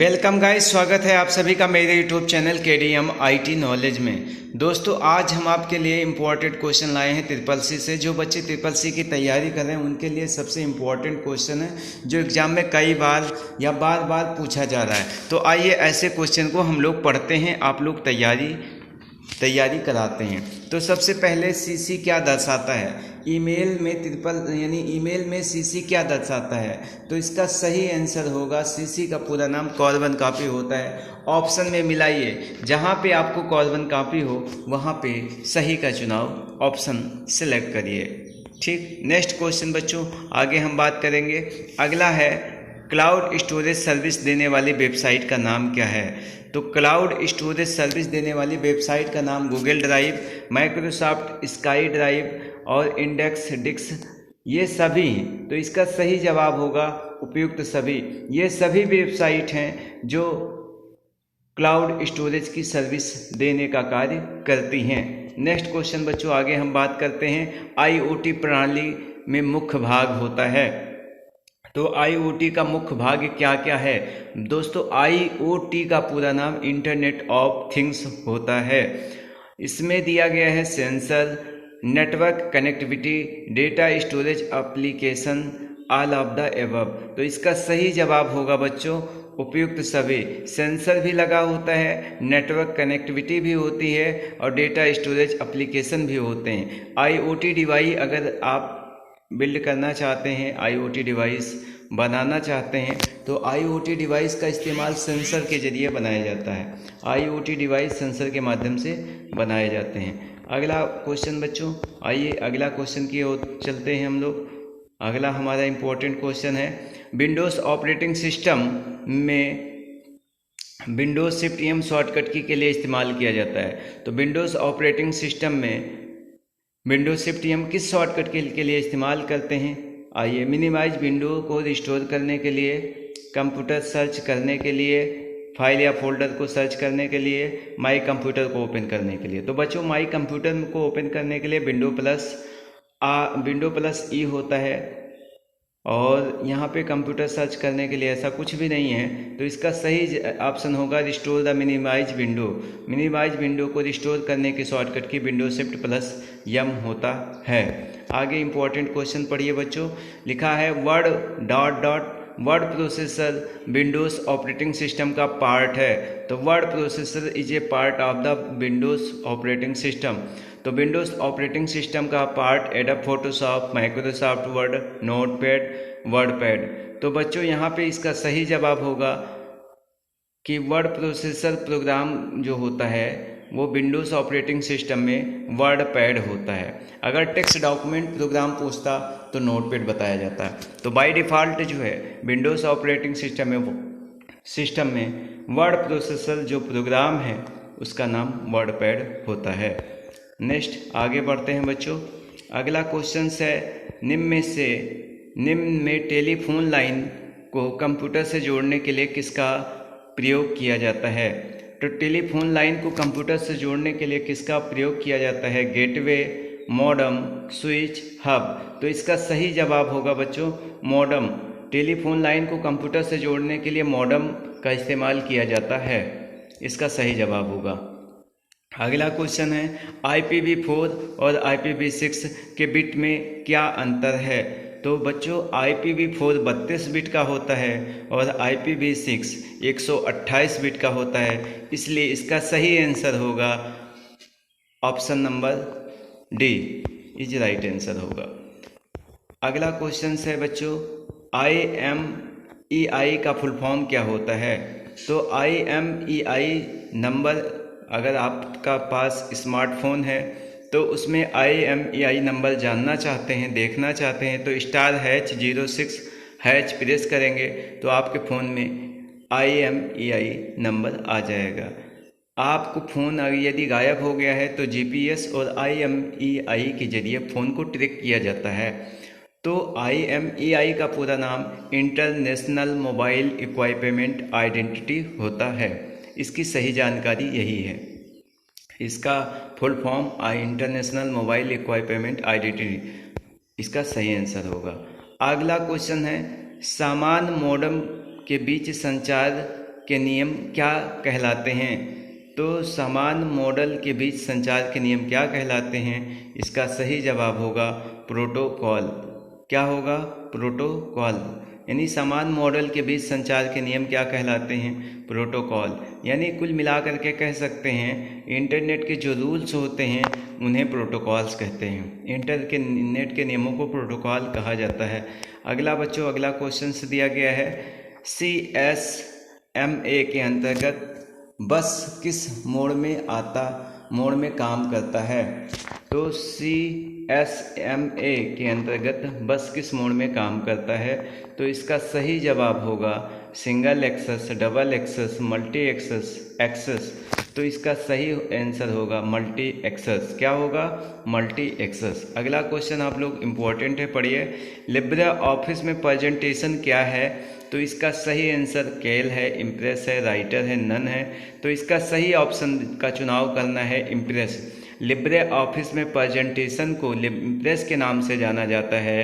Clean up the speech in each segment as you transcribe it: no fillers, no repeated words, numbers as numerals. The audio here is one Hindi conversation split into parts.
वेलकम गाइस, स्वागत है आप सभी का मेरे YouTube channel KDM IT knowledge में। दोस्तों, आज हम आपके लिए इम्पोर्टेंट क्वेश्चन लाए हैं ट्रिपल सी से। जो बच्चे ट्रिपल सी की तैयारी कर रहे हैं उनके लिए सबसे इम्पोर्टेंट क्वेश्चन है जो एग्जाम में कई बार या बार बार पूछा जा रहा है। तो आइए ऐसे क्वेश्चन को हम लोग पढ़ते हैं, आप लोग तैयारी कराते हैं। तो सबसे पहले सीसी क्या दर्शाता है? ईमेल में सीसी क्या दर्शाता है? तो इसका सही आंसर होगा, सीसी का पूरा नाम कार्बन कॉपी होता है। ऑप्शन में मिलाइए, जहाँ पे आपको कार्बन कॉपी हो वहाँ पे सही का चुनाव ऑप्शन सेलेक्ट करिए। ठीक, नेक्स्ट क्वेश्चन बच्चों, आगे हम बात करेंगे। अगला है, क्लाउड स्टोरेज सर्विस देने वाली वेबसाइट का नाम क्या है? तो क्लाउड स्टोरेज सर्विस देने वाली वेबसाइट का नाम Google drive, Microsoft sky drive और इंडेक्स डिस्क, ये सभी हैं। तो इसका सही जवाब होगा उपयुक्त सभी। ये सभी वेबसाइट हैं जो क्लाउड स्टोरेज की सर्विस देने का कार्य करती हैं। नेक्स्ट क्वेश्चन बच्चों, आगे हम बात करते हैं। IoT प्रणाली में मुख्य भाग होता है। तो IoT का मुख्य भाग क्या क्या है? दोस्तों, IoT का पूरा नाम इंटरनेट ऑफ थिंग्स होता है। इसमें दिया गया है sensor, network connectivity, data storage application, all of the above. तो इसका सही जवाब होगा बच्चों उपयुक्त सभी। सेंसर भी लगा होता है, नेटवर्क कनेक्टिविटी भी होती है और डेटा स्टोरेज एप्लीकेशन भी होते हैं। IoT डिवाइस अगर आप बिल्ड करना चाहते हैं, IoT डिवाइस बनाना चाहते हैं, तो IoT डिवाइस का इस्तेमाल सेंसर के जरिए बनाया जाता है। IoT डिवाइस सेंसर के माध्यम से बनाए जाते हैं। अगला क्वेश्चन बच्चों, आइए अगला क्वेश्चन की ओर चलते हैं हम लोग। अगला हमारा इम्पोर्टेंट क्वेश्चन है, विंडोज़ ऑपरेटिंग सिस्टम में विंडोज़ शिफ्ट एम शॉर्टकट की के लिए इस्तेमाल किया जाता है। तो विंडोज़ ऑपरेटिंग सिस्टम में विंडोज शिफ्ट हम किस शॉर्टकट के लिए इस्तेमाल करते हैं? आइए, मिनिमाइज विंडो को रिस्टोर करने के लिए, कंप्यूटर सर्च करने के लिए, फाइल या फोल्डर को सर्च करने के लिए, माई कंप्यूटर को ओपन करने के लिए। तो बच्चों, माई कंप्यूटर को ओपन करने के लिए विंडो प्लस ई होता है, और यहाँ पे कंप्यूटर सर्च करने के लिए ऐसा कुछ भी नहीं है। तो इसका सही ऑप्शन होगा restore the minimize window. Minimize window को रिस्टोर करने के शॉर्टकट की विंडो शिफ्ट प्लस यम होता है। आगे इंपॉर्टेंट क्वेश्चन पढ़िए बच्चों। लिखा है word processor Windows operating system का पार्ट है। तो word processor is a part of the Windows operating system. तो विंडोज ऑपरेटिंग सिस्टम का part adobe Photoshop, Microsoft word, notepad, WordPad. तो बच्चों, यहाँ पे इसका सही जवाब होगा कि वर्ड प्रोसेसर प्रोग्राम जो होता है वो विंडोज़ ऑपरेटिंग सिस्टम में वर्डपैड होता है। अगर टेक्स्ट डॉक्यूमेंट प्रोग्राम पूछता तो नोटपैड बताया जाता है। तो बाय डिफ़ॉल्ट जो है विंडोज़ ऑपरेटिंग सिस्टम में वर्ड प्रोसेसर जो प्रोग्राम है उसका नाम वर्डपैड होता है। नेक्स्ट आगे बढ़ते हैं बच्चों। अगला क्वेश्चन है, निम्न में टेलीफोन लाइन को कंप्यूटर से जोड़ने के लिए किसका प्रयोग किया जाता है? तो टेलीफोन लाइन को कंप्यूटर से जोड़ने के लिए किसका प्रयोग किया जाता है? Gateway, modem, switch, hub. तो इसका सही जवाब होगा बच्चों मॉडम। टेलीफोन लाइन को कंप्यूटर से जोड़ने के लिए मॉडम का इस्तेमाल किया जाता है, इसका सही जवाब होगा। अगला क्वेश्चन है, IPv4 और IPv6 के बिट में क्या अंतर है? तो बच्चों, IPv4 32 बिट का होता है और IPv6 128 बिट का होता है, इसलिए इसका सही आंसर होगा option number D is right answer होगा। अगला क्वेश्चन है बच्चों, IMEI का फुल फॉर्म क्या होता है? तो IMEI नंबर, अगर आपका पास स्मार्टफोन है तो उसमें IMEI नंबर जानना चाहते हैं, देखना चाहते हैं, तो *#06# प्रेस करेंगे तो आपके फ़ोन में IMEI नंबर आ जाएगा। आपको फ़ोन यदि गायब हो गया है तो GPS और IMEI के जरिए फ़ोन को ट्रैक किया जाता है। तो IMEI का पूरा नाम इंटरनेशनल मोबाइल इक्विपमेंट आइडेंटिटी होता है। इसकी सही जानकारी यही है। इसका full form international mobile equipment identity, इसका सही आंसर होगा। अगला क्वेश्चन है, समान मॉडेम के बीच संचार के नियम क्या कहलाते हैं? तो समान मॉडल के बीच संचार के नियम क्या कहलाते हैं? इसका सही जवाब होगा प्रोटोकॉल। क्या होगा? प्रोटोकॉल। यानी समान मॉडल के बीच संचार के नियम क्या कहलाते हैं? प्रोटोकॉल। यानी कुल मिलाकर के कह सकते हैं इंटरनेट के जो रूल्स होते हैं उन्हें प्रोटोकॉल्स कहते हैं। इंटरनेट के नियमों को प्रोटोकॉल कहा जाता है। अगला बच्चों, अगला क्वेश्चन दिया गया है CSMA के अंतर्गत बस किस मोड में काम करता है? तो CSMA के अंतर्गत बस किस मोड में काम करता है? तो इसका सही जवाब होगा single access, double access, multi access. तो इसका सही आंसर होगा मल्टी एक्सेस। क्या होगा? Multi access. अगला क्वेश्चन आप लोग इम्पोर्टेंट है, पढ़िए। लिब्रे ऑफिस में प्रेजेंटेशन क्या है? तो इसका सही आंसर केल है, इम्प्रेस है, राइटर है, नन है। तो इसका सही ऑप्शन का चुनाव करना है इम्प्रेस। लिब्रे ऑफिस में प्रेजेंटेशन को इम्प्रेस के नाम से जाना जाता है,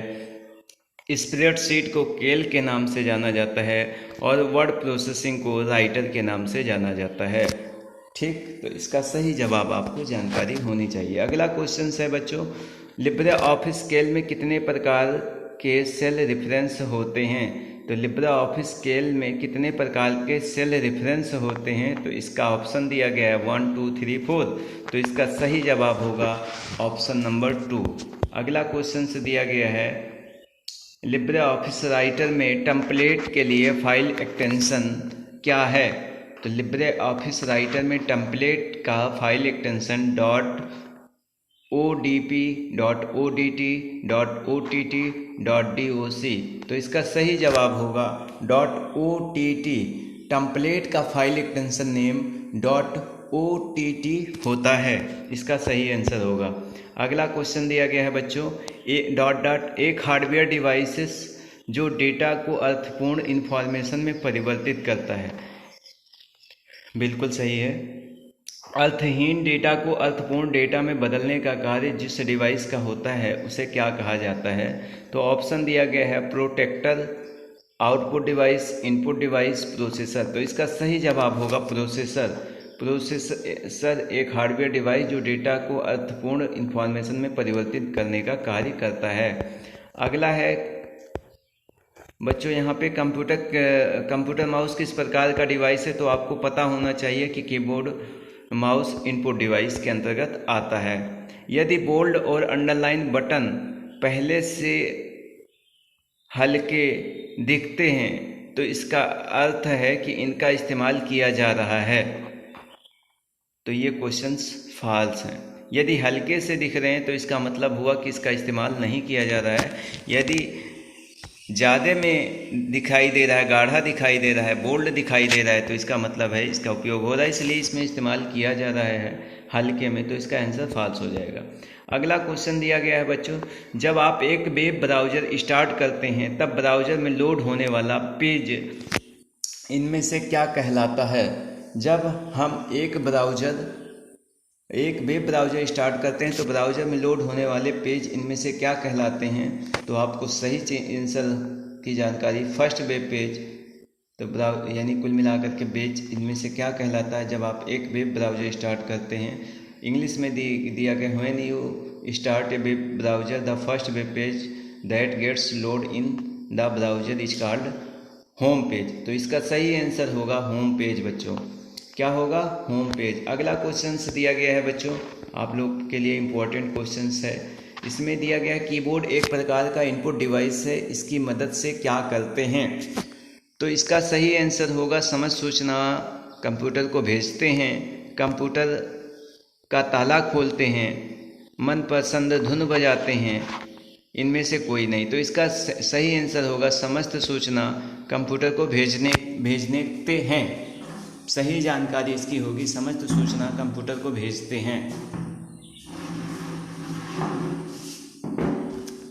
स्प्रेडशीट को केल के नाम से जाना जाता है और वर्ड प्रोसेसिंग को राइटर के नाम से जाना जाता है। ठीक, तो इसका सही जवाब आपको जानकारी होनी चाहिए। अगला क्वेश्चन है बच्चों, लिब्रे ऑफिस स्केल में कितने प्रकार के सेल रेफरेंस होते हैं? तो लिब्रे ऑफिस स्केल में कितने प्रकार के सेल रेफरेंस होते हैं? तो इसका ऑप्शन दिया गया है 1 2 3 4। तो इसका सही जवाब होगा ऑप्शन नंबर 2। अगला क्वेश्चन दिया गया है लिब्रे ऑफिस राइटर में टेम्पलेट के लिए फाइल एक्सटेंशन क्या है? तो लिब्रे ऑफिस राइटर में टेम्पलेट का file extension .odp, .odt, .ott, .doc। तो इसका सही जवाब होगा .ott। टेम्पलेट का फाइल एक्सटेंशन नेम .ott होता है। इसका सही आंसर होगा। अगला क्वेश्चन दिया गया है बच्चों, एक हार्डवेयर डिवाइसेस जो डेटा को अर्थपूर्ण इंफॉर्मेशन में परिवर्तित करता है। बिल्कुल सही है। अर्थहीन डेटा को अर्थपूर्ण डेटा में बदलने का कार्य जिस डिवाइस का होता है उसे क्या कहा जाता है? तो ऑप्शन दिया गया है protector, output device, input device, processor. तो इसका सही जवाब होगा प्रोसेसर। प्रोसेसर एक हार्डवेयर डिवाइस जो डेटा को अर्थपूर्ण इंफॉर्मेशन में परिवर्तित करने का कार्य करता है। अगला है बच्चों, यहाँ पे कंप्यूटर माउस किस प्रकार का डिवाइस है? तो आपको पता होना चाहिए कि कीबोर्ड माउस इनपुट डिवाइस के अंतर्गत आता है। यदि बोल्ड और अंडरलाइन बटन पहले से हल्के दिखते हैं तो इसका अर्थ है कि इनका इस्तेमाल किया जा रहा है। तो ये क्वेश्चंस फॉल्स हैं। यदि हल्के से दिख रहे हैं तो इसका मतलब हुआ कि इसका इस्तेमाल नहीं किया जा रहा है। यदि ज़्यादा में दिखाई दे रहा है, गाढ़ा दिखाई दे रहा है, बोल्ड दिखाई दे रहा है, तो इसका मतलब है इसका उपयोग हो रहा है, इसलिए इसमें इस्तेमाल किया जा रहा है हल्के में। तो इसका आंसर फॉल्स हो जाएगा। अगला क्वेश्चन दिया गया है बच्चों, जब आप एक वेब ब्राउज़र स्टार्ट करते हैं तब ब्राउज़र में लोड होने वाला पेज इनमें से क्या कहलाता है? जब हम एक वेब ब्राउज़र स्टार्ट करते हैं तो ब्राउज़र में लोड होने वाले पेज इनमें से क्या कहलाते हैं? तो आपको सही आंसर की जानकारी फर्स्ट वेब पेज, तो यानी कुल मिलाकर के पेज इनमें से क्या कहलाता है जब आप एक वेब ब्राउज़र स्टार्ट करते हैं? इंग्लिश में दिया गया when you start a web browser the first web page that gets load in the browser is called home page. तो इसका सही आंसर होगा होम पेज बच्चों। क्या होगा? Home page. अगला क्वेश्चन दिया गया है बच्चों, आप लोग के लिए इम्पोर्टेंट क्वेश्चन है। इसमें दिया गया कीबोर्ड एक प्रकार का इनपुट डिवाइस है, इसकी मदद से क्या करते हैं? तो इसका सही आंसर होगा समझ सूचना कंप्यूटर को भेजते हैं, कंप्यूटर का ताला खोलते हैं, मनपसंद धुन बजाते हैं, इनमें से कोई नहीं। तो इसका सही आंसर होगा समस्त सूचना कंप्यूटर को भेजने पे हैं। सही जानकारी इसकी होगी समस्त सूचना कंप्यूटर को भेजते हैं।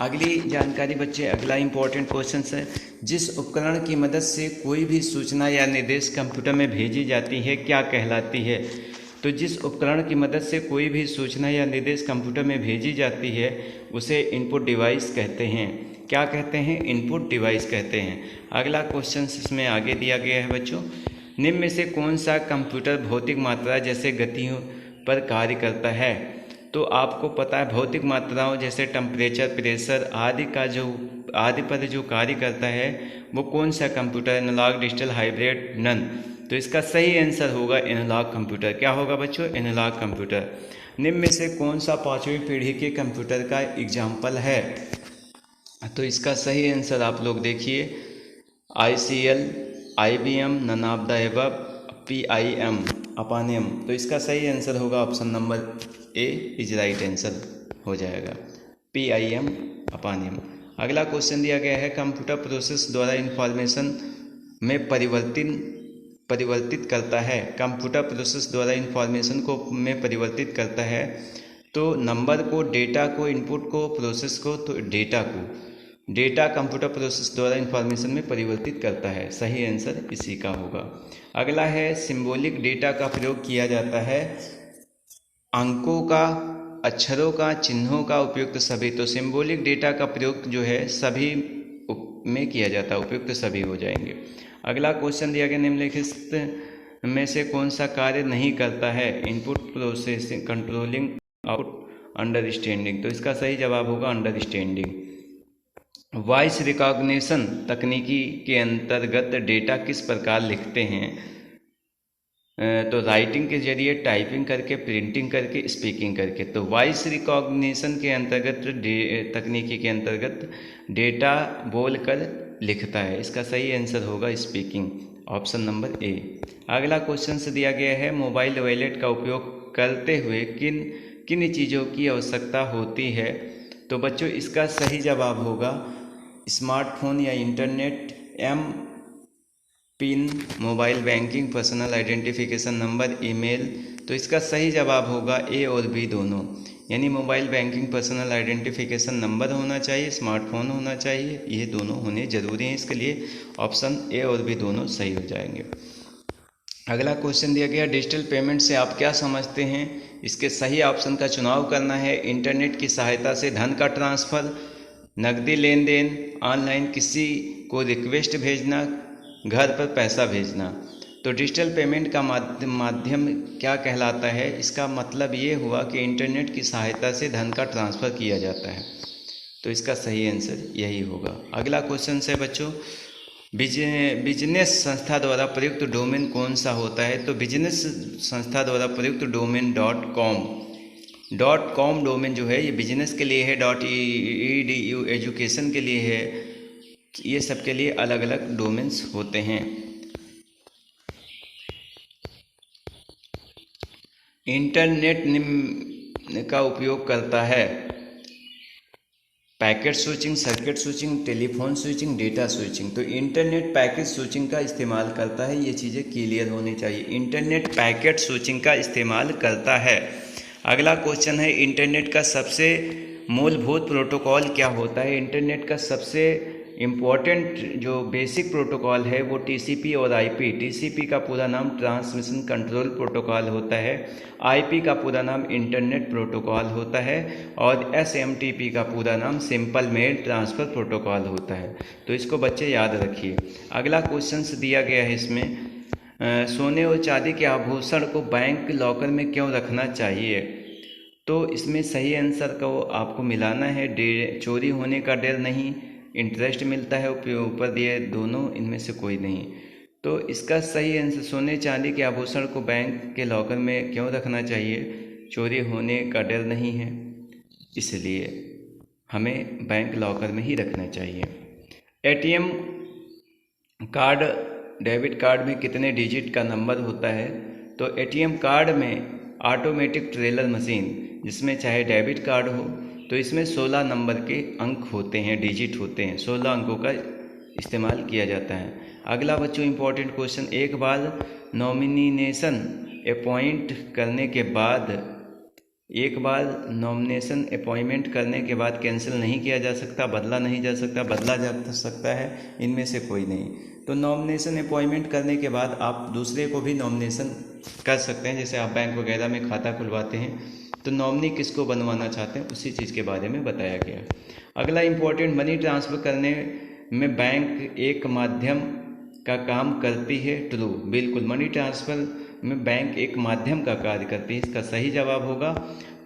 अगली जानकारी बच्चे, अगला इंपॉर्टेंट क्वेश्चन है, जिस उपकरण की मदद से कोई भी सूचना या निर्देश कंप्यूटर में भेजी जाती है क्या कहलाती है? तो जिस उपकरण की मदद से कोई भी सूचना या निर्देश कंप्यूटर में भेजी जाती है उसे इनपुट डिवाइस कहते हैं। क्या कहते हैं? इनपुट डिवाइस कहते हैं। अगला क्वेश्चन इसमें आगे दिया गया है बच्चों, निम्न में से कौन सा कंप्यूटर भौतिक मात्रा जैसे गतियों पर कार्य करता है? तो आपको पता है भौतिक मात्राओं जैसे टेम्परेचर, प्रेशर आदि पर जो कार्य करता है वो कौन सा computer? Analog, digital, hybrid, none. तो इसका सही आंसर होगा एनालॉग कंप्यूटर। क्या होगा बच्चों? Analog computer. निम्न में से कौन सा 5वीं पीढ़ी के कंप्यूटर का एग्जाम्पल है? तो इसका सही आंसर आप लोग देखिए, ICL, IBM, none of the above, PIM, अपानियम। तो इसका सही आंसर होगा option number A is right answer हो जाएगा, PIM, अपानियम। अगला क्वेश्चन दिया गया है, कंप्यूटर प्रोसेस द्वारा इंफॉर्मेशन में परिवर्तित करता है। कंप्यूटर प्रोसेस द्वारा इंफॉर्मेशन को में परिवर्तित करता है। तो नंबर को, डेटा को, इनपुट को, प्रोसेस को, तो डेटा कंप्यूटर प्रोसेस द्वारा इंफॉर्मेशन में परिवर्तित करता है। सही आंसर इसी का होगा। अगला है, सिंबॉलिक डेटा का प्रयोग किया जाता है अंकों का, अक्षरों का, चिन्हों का, उपयुक्त सभी। तो सिंबॉलिक डेटा का प्रयोग जो है सभी में किया जाता है, उपयुक्त सभी हो जाएंगे। अगला क्वेश्चन दिया गया, निम्नलिखित में से कौन सा कार्य नहीं करता है? Input processing, controlling, out, understanding. तो इसका सही जवाब होगा अंडरस्टैंडिंग। वॉइस रिकॉग्निशन तकनीकी के अंतर्गत डेटा किस प्रकार लिखते हैं? तो राइटिंग के जरिए, टाइपिंग करके, प्रिंटिंग करके, स्पीकिंग करके। तो वॉइस रिकॉग्निशन के अंतर्गत, तकनीकी के अंतर्गत डेटा बोलकर लिखता है। इसका सही आंसर होगा स्पीकिंग, ऑप्शन नंबर ए। अगला क्वेश्चन से दिया गया है, मोबाइल वॉलेट का उपयोग करते हुए किन किन चीज़ों की आवश्यकता होती है? तो बच्चों इसका सही जवाब होगा स्मार्टफोन या internet, M pin, mobile banking, personal identification number, email. तो इसका सही जवाब होगा ए और बी दोनों, यानी mobile banking, personal identification number होना चाहिए, स्मार्टफोन होना चाहिए, ये दोनों होने जरूरी हैं। इसके लिए ऑप्शन ए और बी दोनों सही हो जाएंगे। अगला क्वेश्चन दिया गया, डिजिटल पेमेंट से आप क्या समझते हैं? इसके सही ऑप्शन का चुनाव करना है। इंटरनेट की सहायता से धन का ट्रांसफ़र, नकदी लेन देन, ऑनलाइन किसी को रिक्वेस्ट भेजना, घर पर पैसा भेजना। तो डिजिटल पेमेंट का माध्यम क्या कहलाता है? इसका मतलब ये हुआ कि इंटरनेट की सहायता से धन का ट्रांसफ़र किया जाता है। तो इसका सही आंसर यही होगा। अगला क्वेश्चन है बच्चों, बिजनेस संस्था द्वारा प्रयुक्त डोमेन कौन सा होता है? तो बिजनेस संस्था द्वारा प्रयुक्त डोमेन .com डोमेन जो है ये बिजनेस के लिए है, .edu एजुकेशन के लिए है। ये सब के लिए अलग अलग डोमेन्स होते हैं। इंटरनेट का उपयोग करता है packet switching, circuit switching, telephone switching, data switching. तो इंटरनेट पैकेट स्विचिंग का इस्तेमाल करता है, ये चीज़ें क्लियर होनी चाहिए। इंटरनेट पैकेट स्विचिंग का इस्तेमाल करता है। अगला क्वेश्चन है, इंटरनेट का सबसे मूलभूत प्रोटोकॉल क्या होता है? इंटरनेट का सबसे इम्पोर्टेंट जो बेसिक प्रोटोकॉल है वो TCP और IP। TCP का पूरा नाम ट्रांसमिशन कंट्रोल प्रोटोकॉल होता है, IP का पूरा नाम इंटरनेट प्रोटोकॉल होता है और SMTP का पूरा नाम सिंपल मेल ट्रांसफ़र प्रोटोकॉल होता है। तो इसको बच्चे याद रखिए। अगला क्वेश्चन दिया गया है इसमें, सोने और चांदी के आभूषण को बैंक लॉकर में क्यों रखना चाहिए? तो इसमें सही आंसर को आपको मिलाना है। चोरी होने का डर नहीं, इंटरेस्ट मिलता है ऊपर दिए दोनों, इनमें से कोई नहीं। तो इसका सही आंसर, सोने चांदी के आभूषण को बैंक के लॉकर में क्यों रखना चाहिए? चोरी होने का डर नहीं है, इसलिए हमें बैंक लॉकर में ही रखना चाहिए। ATM कार्ड, डेबिट कार्ड में कितने डिजिट का नंबर होता है? तो ATM कार्ड में ऑटोमेटिक टेलर मशीन, जिसमें चाहे डेबिट कार्ड हो, तो इसमें 16 नंबर के अंक होते हैं, डिजिट होते हैं, 16 अंकों का इस्तेमाल किया जाता है। अगला बच्चों इंपॉर्टेंट क्वेश्चन, एक बार नॉमिनेशन अपॉइंट करने करने के बाद कैंसिल नहीं किया जा सकता, बदला नहीं जा सकता, बदला जा सकता है, इनमें से कोई नहीं। तो नॉमिनेशन अपॉइंटमेंट करने के बाद आप दूसरे को भी नॉमिनेशन कर सकते हैं। जैसे आप बैंक वगैरह में खाता खुलवाते हैं तो नॉमिनी किसको बनवाना चाहते हैं, उसी चीज़ के बारे में बताया गया। अगला इंपॉर्टेंट, मनी ट्रांसफ़र करने में बैंक एक माध्यम का काम करती है? ट्रू, बिल्कुल। मनी ट्रांसफ़र में बैंक एक माध्यम का कार्य करती है, इसका सही जवाब होगा।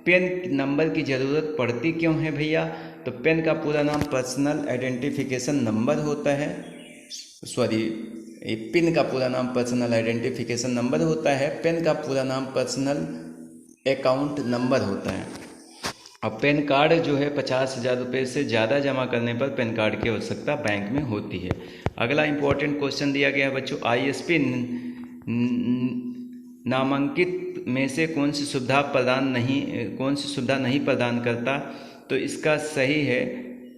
पैन नंबर की ज़रूरत पड़ती क्यों है भैया? तो पैन का पूरा नाम पर्सनल आइडेंटिफिकेशन नंबर होता है, सॉरी, पिन का पूरा नाम पर्सनल आइडेंटिफिकेशन नंबर होता है, पैन का पूरा नाम पर्सनल अकाउंट नंबर होता है। अब पैन कार्ड जो है 50,000 रुपये से ज़्यादा जमा करने पर पैन कार्ड की आवश्यकता बैंक में होती है। अगला इंपॉर्टेंट क्वेश्चन दिया गया है बच्चों, ISP नामांकित में से कौन सी सुविधा नहीं प्रदान करता? तो इसका सही है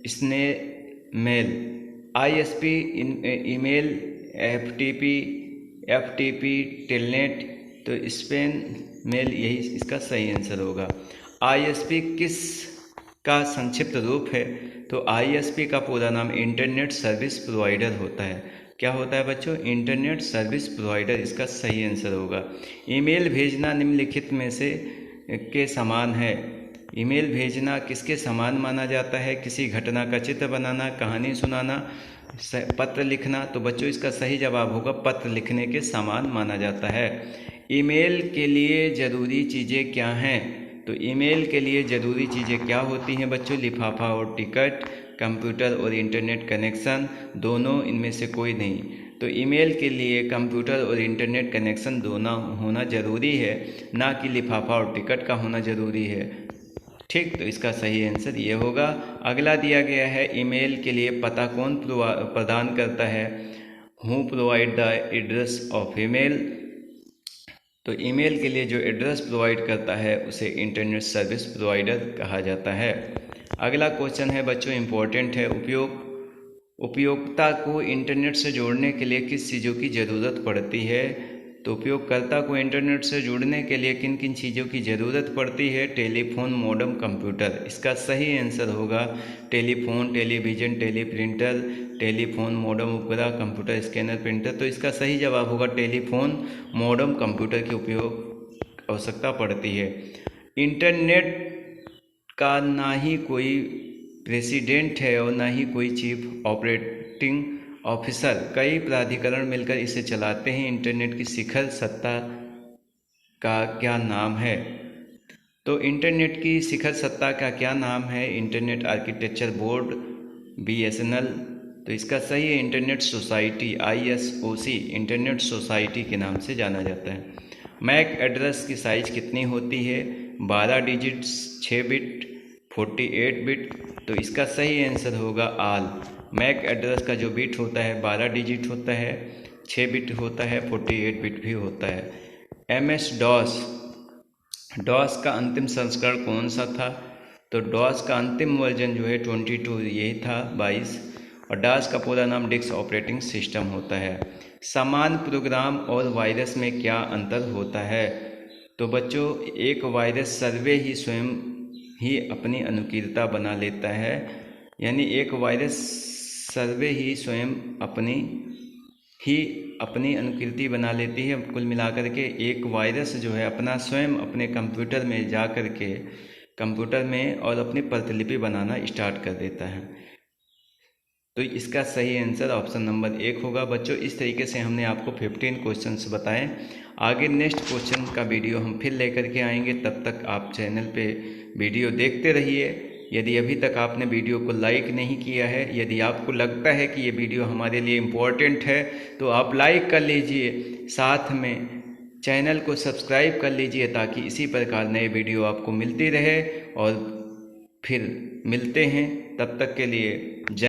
snail. ISP email, FTP telnet, तो स्पेन मेल यही इसका सही आंसर होगा। ISP किस का संक्षिप्त रूप है? तो ISP का पूरा नाम इंटरनेट सर्विस प्रोवाइडर होता है। क्या होता है बच्चों? इंटरनेट सर्विस प्रोवाइडर, इसका सही आंसर होगा। ईमेल भेजना निम्नलिखित में से के समान है। ईमेल भेजना किसके समान माना जाता है? किसी घटना का चित्र बनाना, कहानी सुनाना, पत्र लिखना। तो बच्चों इसका सही जवाब होगा पत्र लिखने के समान माना जाता है। ईमेल के लिए ज़रूरी चीज़ें क्या हैं? तो ईमेल के लिए ज़रूरी चीज़ें क्या होती हैं बच्चों? लिफाफा और टिकट, कंप्यूटर और इंटरनेट कनेक्शन, दोनों, इनमें से कोई नहीं। तो ईमेल के लिए कंप्यूटर और इंटरनेट कनेक्शन दोनों होना ज़रूरी है, ना कि लिफाफा और टिकट का होना ज़रूरी है। ठीक, तो इसका सही आंसर ये होगा। अगला दिया गया है, ईमेल के लिए पता कौन प्रदान करता है? Who provide the address of email? तो ईमेल के लिए जो एड्रेस प्रोवाइड करता है उसे इंटरनेट सर्विस प्रोवाइडर कहा जाता है। अगला क्वेश्चन है बच्चों, इम्पोर्टेंट है, उपयोक्ता को इंटरनेट से जोड़ने के लिए किस चीज़ों की ज़रूरत पड़ती है? तो उपयोगकर्ता को इंटरनेट से जुड़ने के लिए किन किन चीज़ों की ज़रूरत पड़ती है? Telephone, modem, computer. इसका सही आंसर होगा telephone, television, teleprinter, telephone, modem, उपग्रह, कंप्यूटर, स्कैनर, प्रिंटर। तो इसका सही जवाब होगा टेलीफोन, मॉडेम, कंप्यूटर की उपयोग आवश्यकता पड़ती है। इंटरनेट का ना ही कोई प्रेसिडेंट है और ना ही कोई चीफ ऑपरेटिंग ऑफिसर, कई प्राधिकरण मिलकर इसे चलाते हैं। इंटरनेट की शिखर सत्ता का क्या नाम है? तो इंटरनेट की शिखर सत्ता का क्या नाम है? Internet architecture board, BSNL। तो इसका सही है internet society, ISOC, internet society के नाम से जाना जाता है। मैक एड्रेस की साइज़ कितनी होती है? 12 डिजिट्स, 6 बिट, 48 बिट। तो इसका सही आंसर होगा आल। मैक एड्रेस का जो बिट होता है 12 डिजिट होता है, 6 बिट होता है, 48 बिट भी होता है। MS डॉस का अंतिम संस्करण कौन सा था? तो डॉस का अंतिम वर्जन जो है 22 यही था, 22। और डॉस का पूरा नाम डिस्क ऑपरेटिंग सिस्टम होता है। समान प्रोग्राम और वायरस में क्या अंतर होता है? तो बच्चों, एक वायरस स्वयं ही अपनी अनुकीर्णता बना लेता है, यानी एक वायरस स्वयं अपनी अनुकृति बना लेती है। कुल मिलाकर के एक वायरस जो है अपना स्वयं अपने कंप्यूटर में जा कर के कंप्यूटर में और अपनी प्रतिलिपि बनाना स्टार्ट कर देता है। तो इसका सही आंसर ऑप्शन नंबर 1 होगा बच्चों। इस तरीके से हमने आपको 15 क्वेश्चंस बताए। आगे नेक्स्ट क्वेश्चन का वीडियो हम फिर लेकर के आएंगे, तब तक आप चैनल पे वीडियो देखते रहिए। यदि अभी तक आपने वीडियो को लाइक नहीं किया है, यदि आपको लगता है कि ये वीडियो हमारे लिए इम्पोर्टेंट है, तो आप लाइक कर लीजिए, साथ में चैनल को सब्सक्राइब कर लीजिए, ताकि इसी प्रकार नए वीडियो आपको मिलती रहे। और फिर मिलते हैं, तब तक के लिए जय।